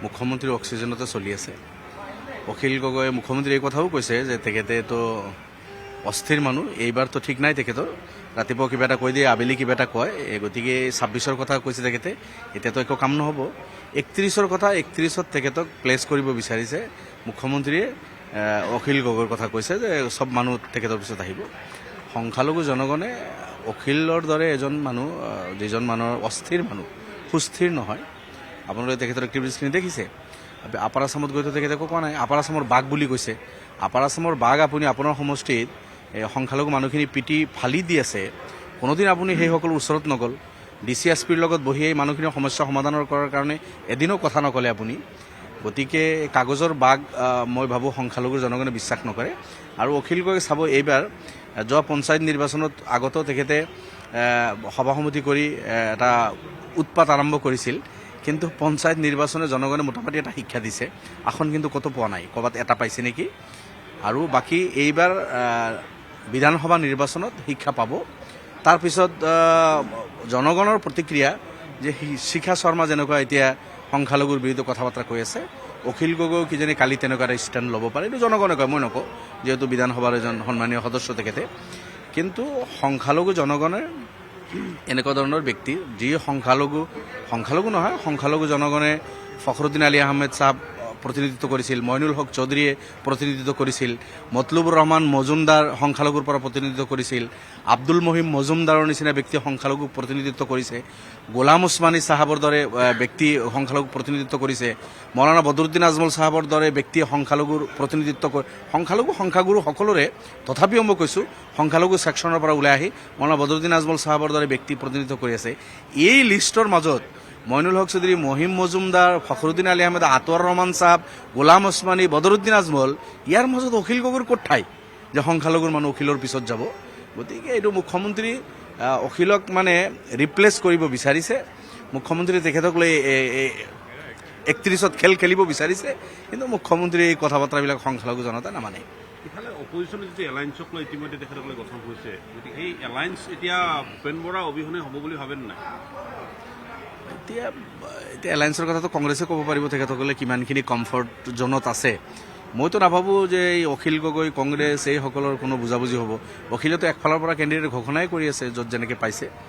মুখ্যমন্ত্ৰীৰ অক্সিজেনতে চলি আছে। অখিল গগৈয়ে মুখ্যমন্ত্ৰী এই কথাও কৈছে যে তেখেতেতো অস্থিৰ মানুহ, এইবাৰতো ঠিক নাই তেখেতৰ, ৰাতিপুৱা কিবা এটা কৈ দিয়ে, আবেলি কিবা এটা কয়, গতিকে 26ৰ কথা কৈছে তেখেতে, এতিয়াতো একো কাম নহ'ব। 31ৰ কথা, 31ত তেখেতক প্লেচ কৰিব বিচাৰিছে মুখ্যমন্ত্ৰীয়ে। অখিল গগৈৰ কথা কৈছে যে চব মানুহ তেখেতৰ পিছত আহিব। সংখ্যালঘু জনগণে অখিলৰ দৰে এজন মানুহ, যিজন মানুহৰ অস্থিৰ মানুহ, সুস্থিৰ নহয়। আপোনালোকে তেখেতৰ এক্টিভিটিছখিনি দেখিছে। আপাৰ আছামত গৈতো তেখেতে একো কোৱা নাই। আপাৰ আছামৰ বাঘ বুলি কৈছে। আপাৰ আছামৰ বাঘ আপুনি আপোনাৰ সমষ্টিত সংখ্যালঘু মানুহখিনি পিটি ফালি দি আছে, কোনোদিন আপুনি সেইসকলৰ ওচৰত নগ'ল। DCSPৰ লগত বহি এই মানুহখিনিৰ সমস্যা সমাধানৰ কৰাৰ কাৰণে এদিনো কথা নক'লে আপুনি। গতিকে কাগজৰ বাঘ মই ভাবোঁ সংখ্যালঘুৰ জনগণে বিশ্বাস নকৰে। আৰু অখিল গগৈ চাব, এইবাৰ যোৱা পঞ্চায়ত নিৰ্বাচনত আগতেও তেখেতে সভা সমিতি কৰি এটা উৎপাত আৰম্ভ কৰিছিল, কিন্তু পঞ্চায়ত নিৰ্বাচনে জনগণে মোটামুটি এটা শিক্ষা দিছে। আসন কিন্তু ক'তো পোৱা নাই, ক'ৰবাত এটা পাইছে নেকি। আৰু বাকী এইবাৰ বিধানসভা নিৰ্বাচনত শিক্ষা পাব। তাৰপিছত জনগণৰ প্ৰতিক্ৰিয়া যে শিখা শৰ্মা যেনেকুৱা এতিয়া সংখ্যালঘুৰ বিৰুদ্ধে কথা বতৰা কৈ আছে, অখিল গগৈ কিজানি কালি তেনেকুৱা এটা ষ্টেণ্ড ল'ব পাৰে। এইটো জনগণে কয়, মই নকওঁ, যিহেতু বিধানসভাৰ এজন সন্মানীয় সদস্য তেখেতে। কিন্তু সংখ্যালঘু জনগণে এনেকুৱা ধৰণৰ ব্যক্তি, যি সংখ্যালঘু নহয়, সংখ্যালঘু জনগণে ফখৰুদ্দিন আলী আহমেদ চাহাব প্ৰতিনিধিত্ব কৰিছিল, মইনুল হক চৌধুৰীয়ে প্ৰতিনিধিত্ব কৰিছিল, মতলুবুৰ ৰহমান মজুমদাৰ সংখ্যালঘুৰ পৰা প্ৰতিনিধিত্ব কৰিছিল, আব্দুল মহিম মজুমদাৰৰ নিচিনা ব্যক্তিয়ে সংখ্যালঘুক প্ৰতিনিধিত্ব কৰিছে, গোলাম ওছমানী চাহাবৰ দৰে ব্যক্তি সংখ্যালঘুক প্ৰতিনিধিত্ব কৰিছে, মৌলানা বদৰুদ্দিন আজমল চাহাবৰ দৰে ব্যক্তিয়ে সংখ্যালঘুৰ প্ৰতিনিধিত্ব কৰে। সংখ্যাগুৰু সকলোৰে, তথাপিও মই কৈছোঁ সংখ্যালঘু ছেকশ্যনৰ পৰা ওলাই আহি মৌলানা বদৰুদ্দিন আজমল চাহাবৰ দৰে ব্যক্তি প্ৰতিনিধিত্ব কৰি আছে। এই লিষ্টৰ মাজত মইনুল হক চৌধুৰী, মহিম মজুমদাৰ, ফখৰুদ্দিন আলী আহমেদ, আতৱাৰ ৰহমান চাহাব, গোলাম ওছমানী, বদৰুদ্দিন আজমল, ইয়াৰ মাজত অখিল গগৈৰ ক'ত ঠাই যে সংখ্যালঘুৰ মানুহ অখিলৰ পিছত যাব। গতিকে এইটো মুখ্যমন্ত্ৰী অখিলক মানে ৰিপ্লেচ কৰিব বিচাৰিছে। মুখ্যমন্ত্ৰী তেখেতক লৈ 31ত খেল খেলিব বিচাৰিছে, কিন্তু মুখ্যমন্ত্ৰীৰ এই কথা বতৰাবিলাক সংখ্যালঘু জনতাই নামানে। ইফালে অপজিশ্যনে যিটো এলায়েন্সক লৈ ইতিমধ্যে তেখেতসকলে গঠন কৰিছে, গতিকে এই এলায়েন্স এতিয়া ভূপেন বৰা অবিহনে হ'ব বুলি ভাবেনে নাই? এতিয়া এলায়েন্সৰ কথাটো কংগ্ৰেছে ক'ব পাৰিব, তেখেতসকলে কিমানখিনি কমফৰ্ট জ'নত আছে। মইতো নাভাবোঁ যে এই অখিল গগৈ, কংগ্ৰেছ এইসকলৰ কোনো বুজাবুজি হ'ব। অখিলেতো একফালৰ পৰা কেণ্ডিডেট ঘোষণাই কৰি আছে য'ত যেনেকৈ পাইছে।